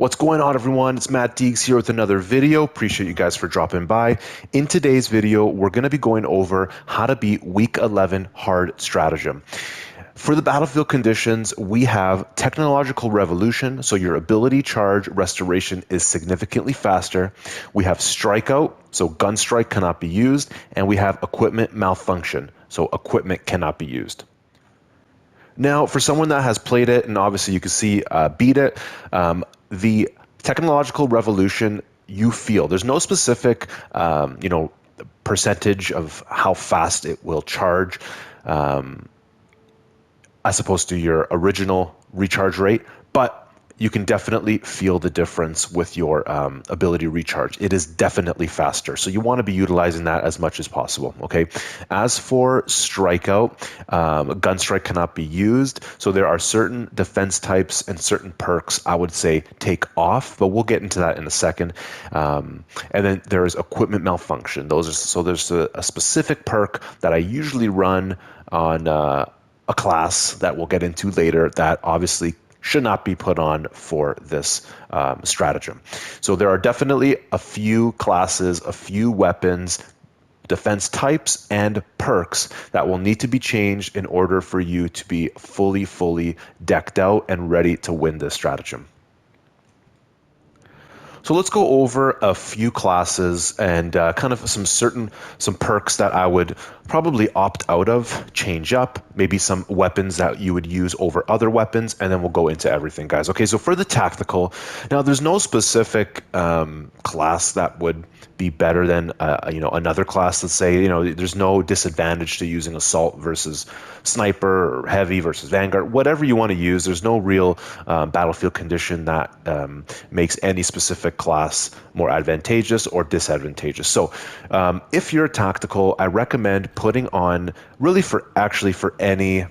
What's going on, everyone? It's Matt Deegs here with another video. Appreciate you guys for dropping by. In today's video, we're going to be going over how to beat Week 11 Hard Stratagem. For the battlefield conditions, we have Technological Revolution, so your ability charge restoration is significantly faster. We have Strikeout, so gun strike cannot be used, and we have Equipment Malfunction, so equipment cannot be used. Now, for someone that has played it, and obviously you can see beat it, the technological revolution you feel. There's no specific, percentage of how fast it will charge, as opposed to your original recharge rate, but you can definitely feel the difference with your ability to recharge. It is definitely faster, so you want to be utilizing that as much as possible, okay? As for strikeout, gun strike cannot be used, so there are certain defense types and certain perks I would say take off, but we'll get into that in a second. And then there is equipment malfunction. There's a specific perk that I usually run on a class that we'll get into later that obviously should not be put on for this stratagem. So there are definitely a few classes, a few weapons, defense types, and perks that will need to be changed in order for you to be fully decked out and ready to win this stratagem. So let's go over a few classes and kind of some perks that I would probably opt out of, change up, maybe some weapons that you would use over other weapons, and then we'll go into everything, guys. Okay, so for the tactical, now there's no specific class that would be better than another class. Let's say there's no disadvantage to using assault versus sniper or heavy versus Vanguard, whatever you want to use. There's no real battlefield condition that makes any specific class more advantageous or disadvantageous. So if you're tactical, I recommend putting on really for any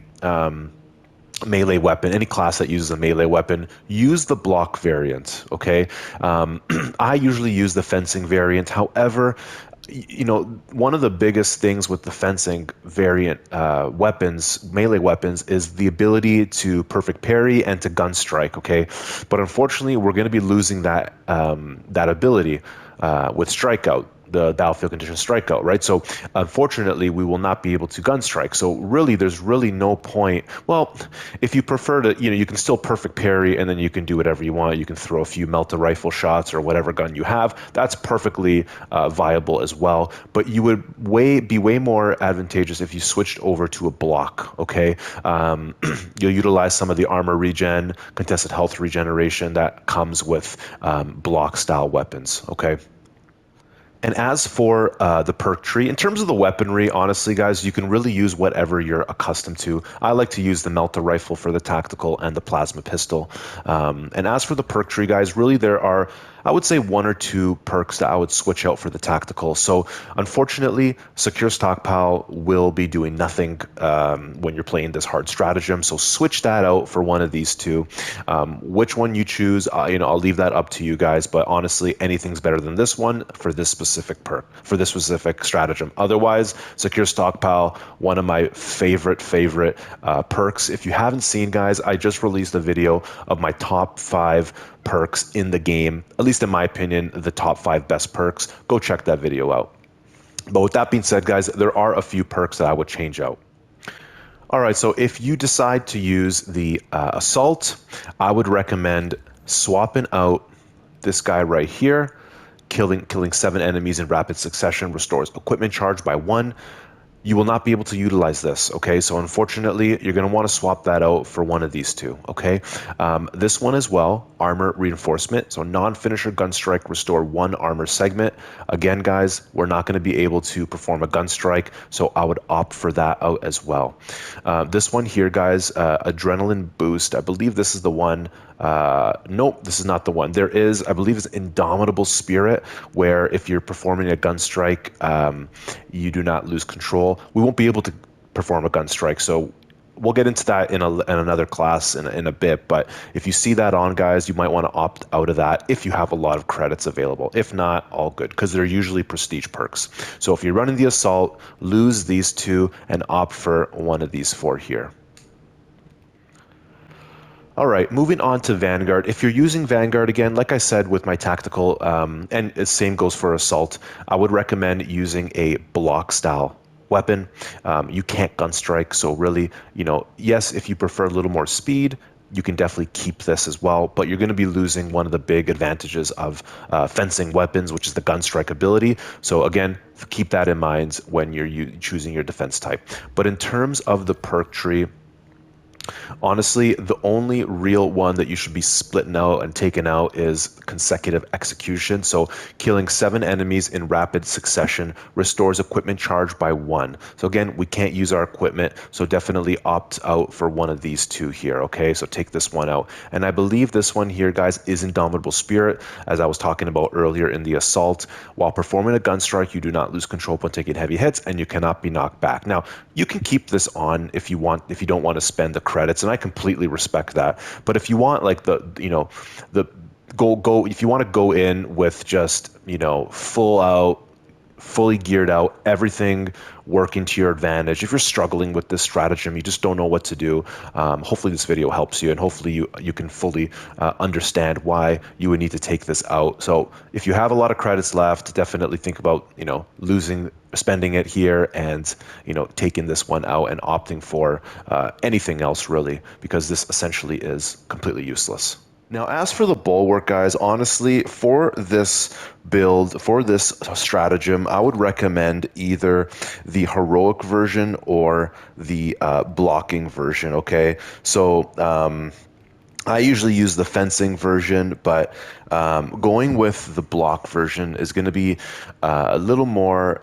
melee weapon, any class that uses a melee weapon, use the block variant, okay? I usually use the fencing variant. However, one of the biggest things with the fencing variant melee weapons, is the ability to perfect parry and to gun strike, okay? But unfortunately, we're going to be losing that ability with strikeout, the battlefield condition strikeout, right? So unfortunately, we will not be able to gun strike. So really, there's really no point. Well, if you prefer to, you can still perfect parry and then you can do whatever you want. You can throw a few melta rifle shots or whatever gun you have. That's perfectly viable as well. But you would be way more advantageous if you switched over to a block, okay? You'll utilize some of the armor regen, contested health regeneration that comes with block style weapons, okay? And as for the perk tree, in terms of the weaponry, honestly, guys, you can really use whatever you're accustomed to. I like to use the melta rifle for the tactical and the plasma pistol. And as for the perk tree, guys, really there are, I would say, one or two perks that I would switch out for the tactical. So unfortunately, Secure Stockpile will be doing nothing when you're playing this hard stratagem. So switch that out for one of these two. Which one you choose, I'll leave that up to you guys. But honestly, anything's better than this one for this specific perk, for this specific stratagem. Otherwise, Secure Stockpile, one of my favorite perks. If you haven't seen, guys, I just released a video of my top 5 perks in the game, at least in my opinion, the top 5 best perks. Go check that video out. But with that being said, guys, there are a few perks that I would change out. All right, so if you decide to use the assault, I would recommend swapping out this guy right here. Killing 7 enemies in rapid succession restores equipment charge by 1. You will not be able to utilize this, okay? So unfortunately, you're going to want to swap that out for one of these two, okay? This one as well, armor reinforcement. So non-finisher gun strike, restore 1 armor segment. Again, guys, we're not going to be able to perform a gun strike, so I would opt for that out as well. This one here, guys, adrenaline boost. I believe this is the one. Nope, this is not the one. There is, I believe it's Indomitable Spirit, where if you're performing a gun strike, you do not lose control. We won't be able to perform a gun strike, so we'll get into that in another class in a bit. But if you see that on, guys, you might want to opt out of that if you have a lot of credits available. If not, all good, because they're usually prestige perks. So if you're running the assault, lose these two and opt for one of these 4 here. All right, moving on to Vanguard. If you're using Vanguard again, like I said with my tactical, and the same goes for assault, I would recommend using a block style weapon. You can't gun strike, so really, yes, if you prefer a little more speed, you can definitely keep this as well, but you're going to be losing one of the big advantages of fencing weapons, which is the gun strike ability. So again, keep that in mind when you're choosing your defense type. But in terms of the perk tree, honestly, the only real one that you should be splitting out and taking out is consecutive execution. So killing 7 enemies in rapid succession restores equipment charge by 1. So again, we can't use our equipment, so definitely opt out for one of these two here, okay? So take this one out. And I believe this one here, guys, is Indomitable Spirit, as I was talking about earlier in the assault. While performing a gun strike, you do not lose control when taking heavy hits, and you cannot be knocked back. Now, you can keep this on if you want, if you don't want to spend the credits, and I completely respect that. But if you want like the go if you want to go in with just, full out, fully geared out, everything working to your advantage. If you're struggling with this stratagem, you just don't know what to do, hopefully this video helps you, and hopefully you can fully understand why you would need to take this out. So if you have a lot of credits left, definitely think about spending it here, and taking this one out and opting for anything else really, because this essentially is completely useless. Now, as for the Bulwark, guys, honestly, for this build, for this stratagem, I would recommend either the heroic version or the blocking version, okay? So, I usually use the fencing version, but going with the block version is going to be a little more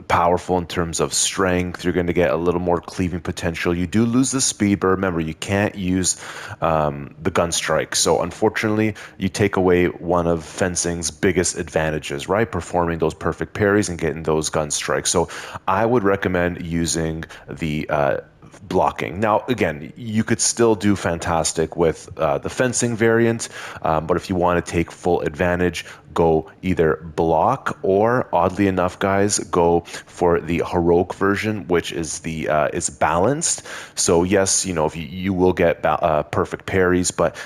powerful in terms of strength. You're going to get a little more cleaving potential. You do lose the speed, but remember, you can't use the gun strike. So unfortunately, you take away one of fencing's biggest advantages, right? Performing those perfect parries and getting those gun strikes. So I would recommend using the blocking. Now, again, you could still do fantastic with the fencing variant, but if you want to take full advantage, go either block or, oddly enough, guys, go for the heroic version, which is the is balanced. So yes, if you will get perfect parries, but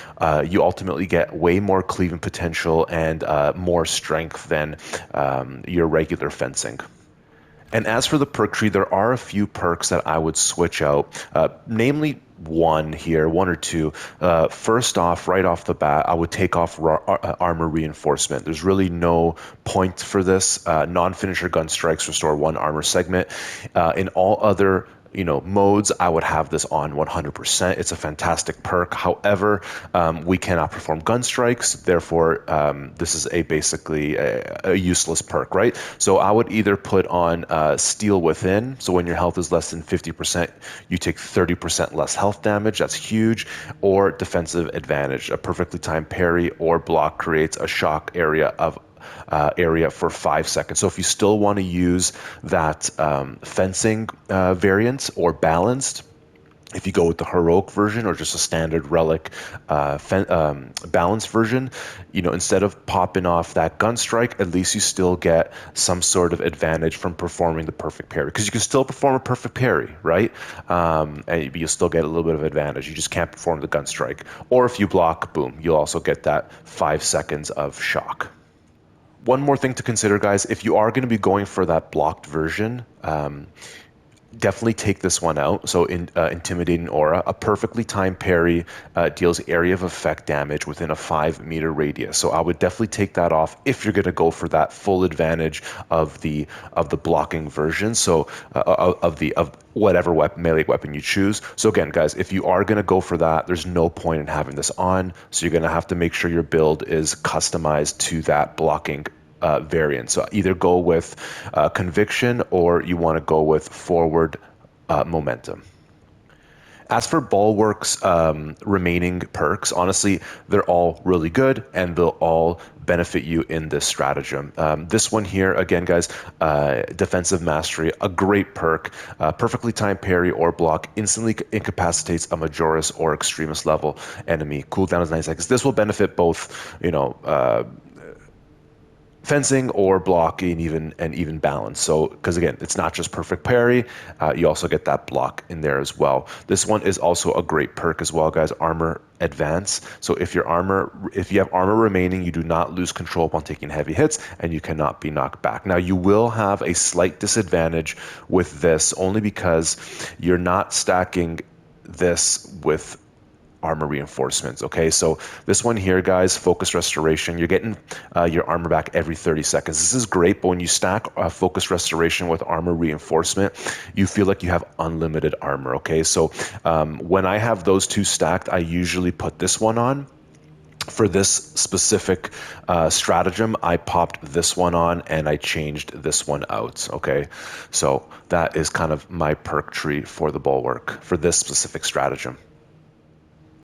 you ultimately get way more cleaving potential and more strength than your regular fencing. And as for the perk tree, there are a few perks that I would switch out, namely one or two. First off, right off the bat, I would take off armor reinforcement. There's really no point for this. Non-finisher gun strikes restore 1 armor segment. In all other modes, I would have this on 100%. It's a fantastic perk. However, we cannot perform gun strikes. Therefore, this is basically a useless perk, right? So I would either put on Steel Within. So when your health is less than 50%, you take 30% less health damage. That's huge. Or Defensive Advantage. A perfectly timed parry or block creates a shock area for 5 seconds. So if you still want to use that fencing variant or balanced, if you go with the heroic version or just a standard relic balanced version, instead of popping off that gun strike, at least you still get some sort of advantage from performing the perfect parry, because you can still perform a perfect parry, right? And you'll still get a little bit of advantage. You just can't perform the gun strike. Or if you block, boom, you'll also get that 5 seconds of shock. One more thing to consider, guys, if you are going to be going for that blocked version, definitely take this one out. So Intimidating Aura, a perfectly timed parry deals area of effect damage within a 5-meter radius. So I would definitely take that off if you're going to go for that full advantage of the blocking version. So of whatever melee weapon you choose. So again, guys, if you are going to go for that, there's no point in having this on. So you're going to have to make sure your build is customized to that blocking variant. So either go with Conviction, or you want to go with Forward Momentum. As for Bulwark's remaining perks, honestly, they're all really good, and they'll all benefit you in this stratagem. This one here, again, guys, Defensive Mastery, a great perk. Perfectly timed parry or block instantly incapacitates a Majoris or Extremist level enemy. Cooldown is 9 seconds. This will benefit both, fencing or block and even balance. So because again, it's not just perfect parry, you also get that block in there as well. This one is also a great perk as well, guys. Armor advance. So if you have armor remaining, you do not lose control upon taking heavy hits, and you cannot be knocked back. Now you will have a slight disadvantage with this, only because you're not stacking this with armor reinforcements. Okay, so this one here, guys, focus restoration, you're getting your armor back every 30 seconds. This is great, but when you stack focus restoration with armor reinforcement, you feel like you have unlimited armor. Okay, so when I have those two stacked, I usually put this one on. For this specific stratagem, I popped this one on and I changed this one out. Okay, so that is kind of my perk tree for the Bulwark for this specific stratagem.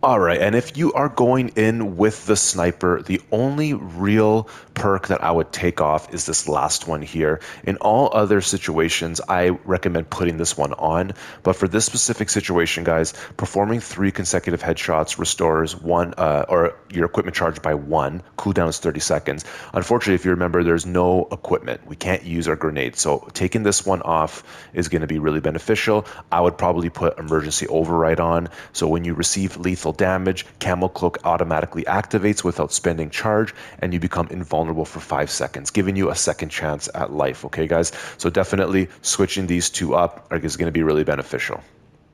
All right, and if you are going in with the sniper, the only real perk that I would take off is this last one here. In all other situations, I recommend putting this one on, but for this specific situation, guys, performing 3 consecutive headshots restores one, or your equipment charge by 1. Cooldown is 30 seconds. Unfortunately, if you remember, there's no equipment. We can't use our grenades, so taking this one off is going to be really beneficial. I would probably put emergency override on, so when you receive lethal damage, Camel Cloak automatically activates without spending charge, and you become invulnerable for 5 seconds, giving you a second chance at life. Okay, guys? So definitely switching these two up is going to be really beneficial.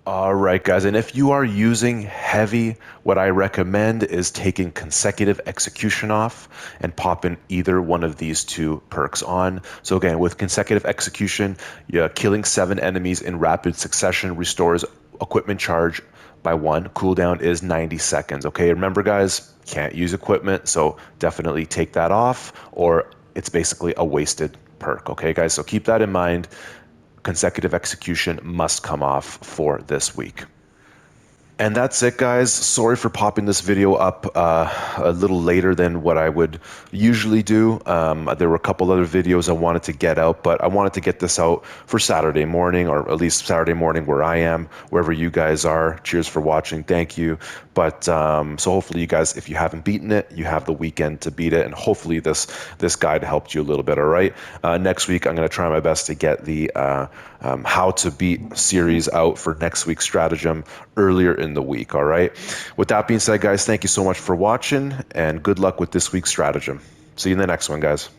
All right, guys, and if you are using heavy, what I recommend is taking consecutive execution off and popping either one of these two perks on. So again, with consecutive execution, killing 7 enemies in rapid succession restores equipment charge by 1. Cooldown is 90 seconds. Okay, remember, guys, can't use equipment, so definitely take that off, or it's basically a wasted perk. Okay, guys, so keep that in mind. Consecutive execution must come off for this week. And that's it, guys. Sorry for popping this video up a little later than what I would usually do. There were a couple other videos I wanted to get out, but I wanted to get this out for Saturday morning, or at least Saturday morning where I am, wherever you guys are. Cheers for watching. Thank you. But so hopefully you guys, if you haven't beaten it, you have the weekend to beat it, and hopefully this guide helped you a little bit. All right. Next week, I'm going to try my best to get the how to beat series out for next week's stratagem earlier in the week. All right. With that being said, guys, thank you so much for watching, and good luck with this week's stratagem. See you in the next one, guys.